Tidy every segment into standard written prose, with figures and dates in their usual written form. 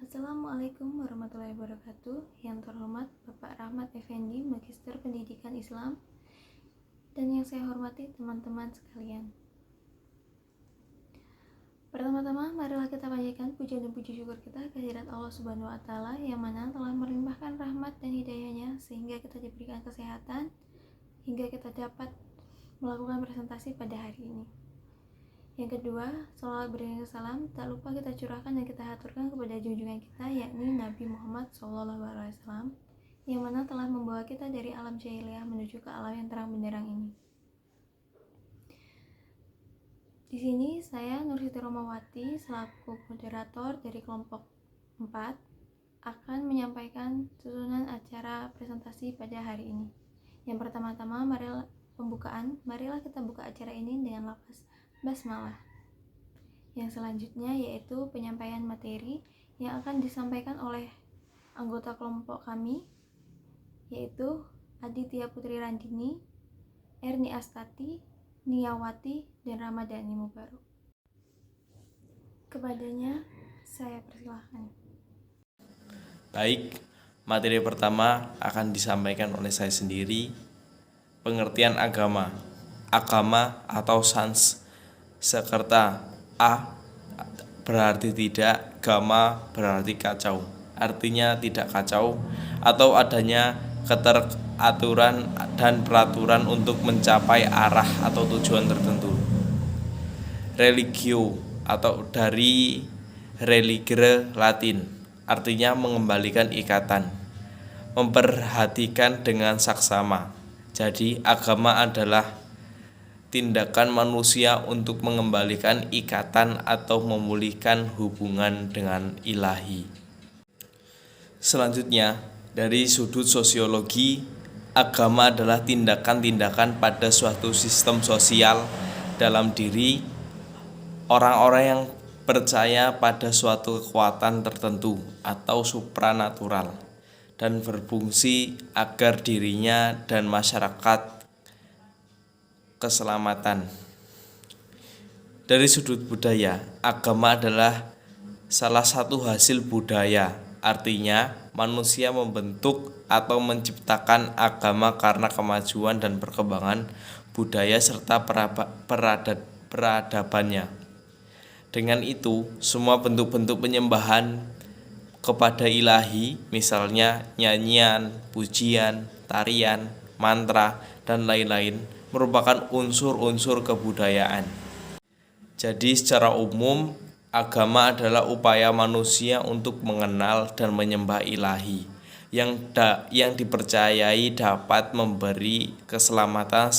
Assalamualaikum warahmatullahi wabarakatuh. Yang terhormat Bapak Rahmat Effendi, Magister Pendidikan Islam, dan yang saya hormati teman-teman sekalian. Pertama-tama, marilah kita panjatkan puja dan puji syukur kita kehadirat Allah Subhanahu wa Ta'ala yang mana telah melimpahkan rahmat dan hidayahnya sehingga kita diberikan kesehatan hingga kita dapat melakukan presentasi pada hari ini. Yang kedua, sholawat beriring salam tak lupa kita curahkan dan kita haturkan kepada junjungan kita, yakni Nabi Muhammad SAW, yang mana telah membawa kita dari alam jahiliyah menuju ke alam yang terang benderang ini. Di sini saya Nur Siti Romawati selaku moderator dari kelompok 4 akan menyampaikan susunan acara presentasi pada hari ini. Yang pertama-tama, marilah kita buka acara ini dengan lafaz basmalah. Yang selanjutnya yaitu penyampaian materi yang akan disampaikan oleh anggota kelompok kami, yaitu Aditya Putri Randini, Erni Astati, Niyawati, dan Ramadhani Mubarok. Kepadanya saya persilahkan. Baik, materi pertama akan disampaikan oleh saya sendiri. Pengertian agama. Agama atau sans. Sekerta A berarti tidak, gama berarti kacau. Artinya tidak kacau atau adanya keteraturan dan peraturan untuk mencapai arah atau tujuan tertentu. Religio atau dari religere Latin, artinya mengembalikan ikatan, memperhatikan dengan saksama. Jadi agama adalah tindakan manusia untuk mengembalikan ikatan atau memulihkan hubungan dengan ilahi. Selanjutnya, dari sudut sosiologi, agama adalah tindakan-tindakan pada suatu sistem sosial dalam diri orang-orang yang percaya pada suatu kekuatan tertentu atau supranatural dan berfungsi agar dirinya dan masyarakat keselamatan. Dari sudut budaya, agama adalah salah satu hasil budaya. Artinya, manusia membentuk atau menciptakan agama karena kemajuan dan perkembangan budaya serta peradabannya. Dengan itu, semua bentuk-bentuk penyembahan kepada ilahi, misalnya nyanyian, pujian, tarian, mantra, dan lain-lain, merupakan unsur-unsur kebudayaan. Jadi secara umum, agama adalah upaya manusia untuk mengenal dan menyembah ilahi yang dipercayai dapat memberi keselamatan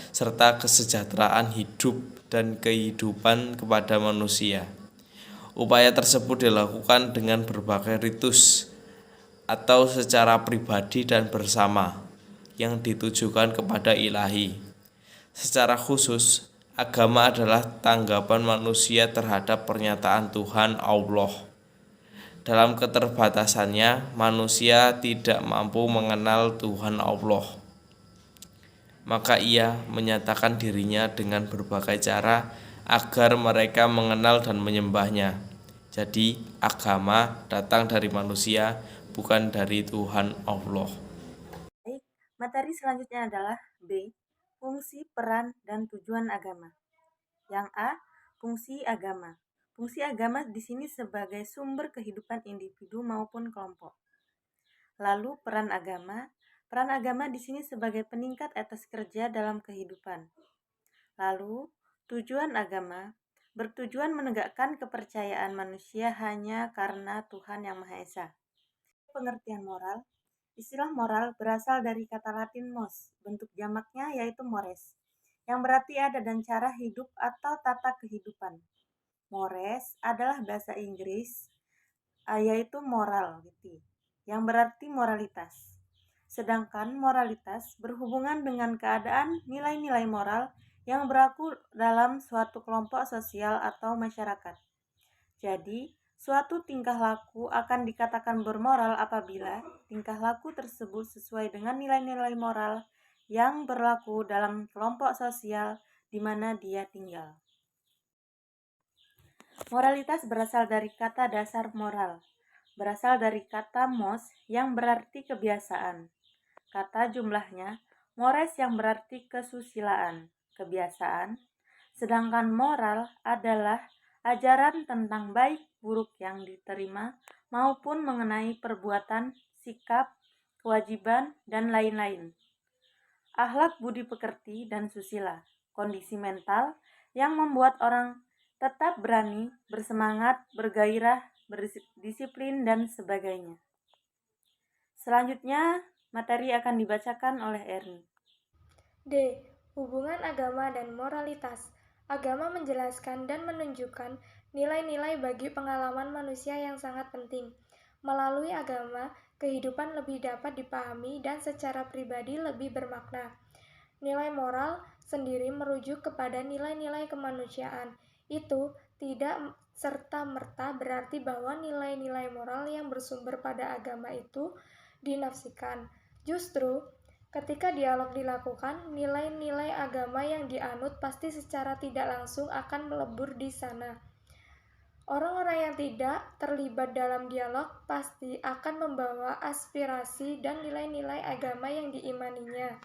serta kesejahteraan hidup dan kehidupan kepada manusia. Upaya tersebut dilakukan dengan berbagai ritus atau secara pribadi dan bersama yang ditujukan kepada ilahi. Secara khusus, agama adalah tanggapan manusia terhadap pernyataan Tuhan Allah. Dalam keterbatasannya, manusia tidak mampu mengenal Tuhan Allah. Maka ia menyatakan dirinya dengan berbagai cara agar mereka mengenal dan menyembahnya. Jadi, agama datang dari manusia, bukan dari Tuhan Allah. Baik, materi selanjutnya adalah B. Fungsi, peran, dan tujuan agama. Yang A. Fungsi agama. Fungsi agama di sini sebagai sumber kehidupan individu maupun kelompok. Lalu peran agama. Peran agama di sini sebagai peningkat etos kerja dalam kehidupan. Lalu tujuan agama bertujuan menegakkan kepercayaan manusia hanya karena Tuhan Yang Maha Esa. Pengertian moral. Istilah moral berasal dari kata Latin mos, bentuk jamaknya yaitu mores, yang berarti ada dan cara hidup atau tata kehidupan. Mores adalah bahasa Inggris, yaitu moral, yang berarti moralitas. Sedangkan moralitas berhubungan dengan keadaan nilai-nilai moral yang berlaku dalam suatu kelompok sosial atau masyarakat. Jadi, suatu tingkah laku akan dikatakan bermoral apabila tingkah laku tersebut sesuai dengan nilai-nilai moral yang berlaku dalam kelompok sosial di mana dia tinggal. Moralitas berasal dari kata dasar moral. berasal dari kata mos yang berarti kebiasaan. Kata jumlahnya mores yang berarti kesusilaan, kebiasaan. Sedangkan moral adalah ajaran tentang baik buruk yang diterima maupun mengenai perbuatan, sikap, kewajiban, dan lain-lain. Akhlak budi pekerti dan susila, kondisi mental yang membuat orang tetap berani, bersemangat, bergairah, berdisiplin, dan sebagainya. Selanjutnya, materi akan dibacakan oleh Erni. D. Hubungan agama dan moralitas. Agama menjelaskan dan menunjukkan nilai-nilai bagi pengalaman manusia yang sangat penting. Melalui agama, kehidupan lebih dapat dipahami dan secara pribadi lebih bermakna. Nilai moral sendiri merujuk kepada nilai-nilai kemanusiaan. Itu tidak serta-merta berarti bahwa nilai-nilai moral yang bersumber pada agama itu dinafsikan. Justru, ketika dialog dilakukan, nilai-nilai agama yang dianut pasti secara tidak langsung akan melebur di sana. Orang-orang yang tidak terlibat dalam dialog pasti akan membawa aspirasi dan nilai-nilai agama yang diimaninya.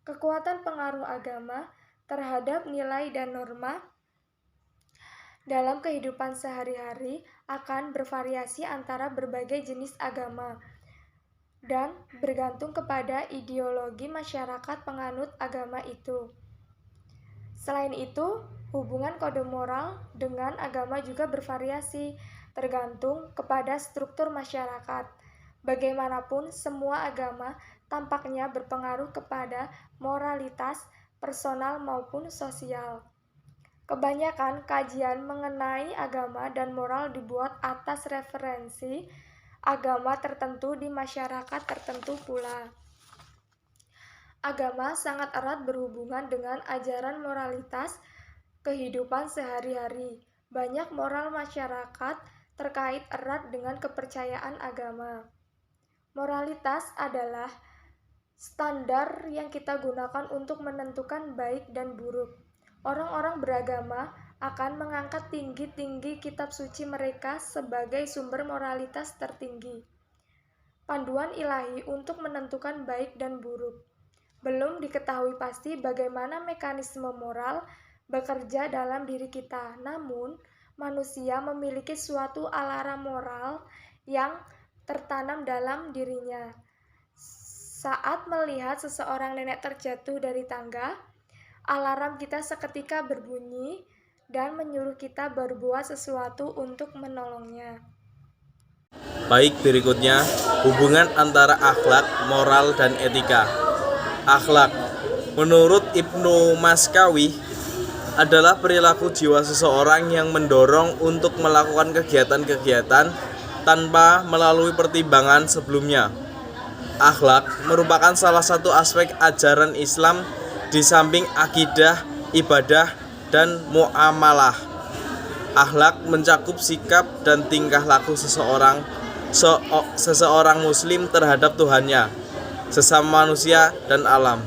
Kekuatan pengaruh agama terhadap nilai dan norma dalam kehidupan sehari-hari akan bervariasi antara berbagai jenis agama dan bergantung kepada ideologi masyarakat penganut agama itu. Selain itu, hubungan kode moral dengan agama juga bervariasi, tergantung kepada struktur masyarakat. Bagaimanapun, semua agama tampaknya berpengaruh kepada moralitas personal maupun sosial. Kebanyakan kajian mengenai agama dan moral dibuat atas referensi agama tertentu di masyarakat tertentu pula. Agama sangat erat berhubungan dengan ajaran moralitas kehidupan sehari-hari. Banyak moral masyarakat terkait erat dengan kepercayaan agama. Moralitas adalah standar yang kita gunakan untuk menentukan baik dan buruk. Orang-orang beragama akan mengangkat tinggi-tinggi kitab suci mereka sebagai sumber moralitas tertinggi. Panduan ilahi untuk menentukan baik dan buruk. Belum diketahui pasti bagaimana mekanisme moral bekerja dalam diri kita. Namun, manusia memiliki suatu alarm moral yang tertanam dalam dirinya. Saat melihat seseorang nenek terjatuh dari tangga, alarm kita seketika berbunyi dan menyuruh kita berbuat sesuatu untuk menolongnya. Baik, berikutnya hubungan antara akhlak, moral, dan etika. Akhlak, menurut Ibnu Maskawi, adalah perilaku jiwa seseorang yang mendorong untuk melakukan kegiatan-kegiatan tanpa melalui pertimbangan sebelumnya. Akhlak merupakan salah satu aspek ajaran Islam di samping akidah, ibadah, dan muamalah. Akhlak mencakup sikap dan tingkah laku seseorang muslim terhadap Tuhannya, sesama manusia, dan alam.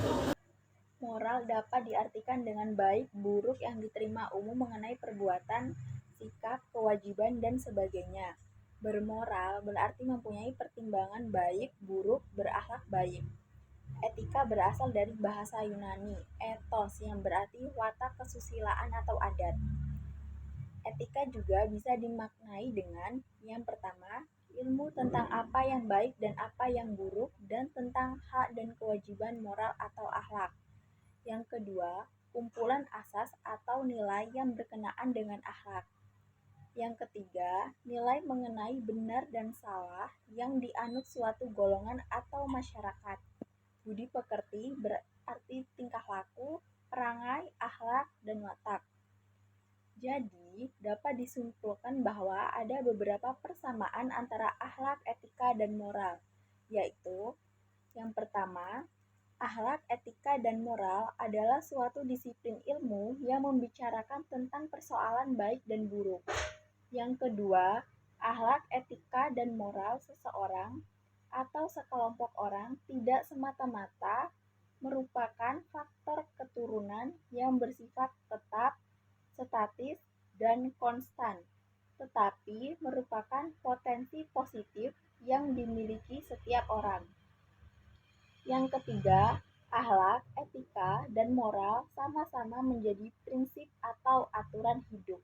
Moral dapat diartikan dengan baik, buruk yang diterima umum mengenai perbuatan, sikap, kewajiban, dan sebagainya. Bermoral berarti mempunyai pertimbangan baik, buruk, berakhlak baik. Etika berasal dari bahasa Yunani, ethos, yang berarti watak kesusilaan atau adat. Etika juga bisa dimaknai dengan yang pertama, ilmu tentang apa yang baik dan apa yang buruk, dan tentang hak dan kewajiban moral atau akhlak. Yang kedua, kumpulan asas atau nilai yang berkenaan dengan akhlak. Yang ketiga, nilai mengenai benar dan salah yang dianut suatu golongan atau masyarakat. Budi pekerti berarti tingkah laku, perangai, akhlak, dan watak. Jadi, dapat disimpulkan bahwa ada beberapa persamaan antara akhlak, etika, dan moral, yaitu yang pertama, akhlak, etika, dan moral adalah suatu disiplin ilmu yang membicarakan tentang persoalan baik dan buruk. Yang kedua, akhlak, etika, dan moral seseorang atau sekelompok orang tidak semata-mata merupakan faktor keturunan yang bersifat tetap, statis, dan konstan, tetapi merupakan potensi positif yang dimiliki setiap orang. Yang ketiga, akhlak, etika, dan moral sama-sama menjadi prinsip atau aturan hidup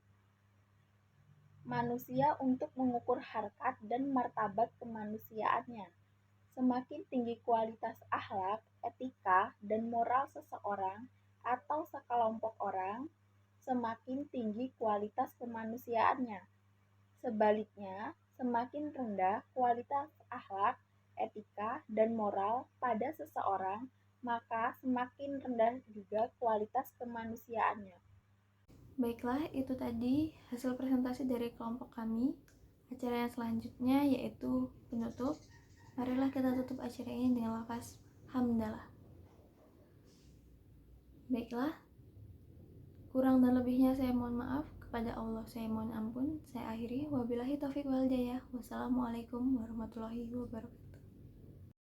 manusia untuk mengukur harkat dan martabat kemanusiaannya. Semakin tinggi kualitas akhlak, etika, dan moral seseorang atau sekelompok orang, semakin tinggi kualitas kemanusiaannya. Sebaliknya, semakin rendah kualitas akhlak, etika, dan moral pada seseorang, maka semakin rendah juga kualitas kemanusiaannya. Baiklah, itu tadi hasil presentasi dari kelompok kami. Acara yang selanjutnya yaitu penutup. Marilah kita tutup acara ini dengan lafaz hamdalah. Baiklah, kurang dan lebihnya saya mohon maaf. Kepada Allah saya mohon ampun. Saya akhiri. Wabillahi taufiq wal hidayah. Wassalamualaikum warahmatullahi wabarakatuh.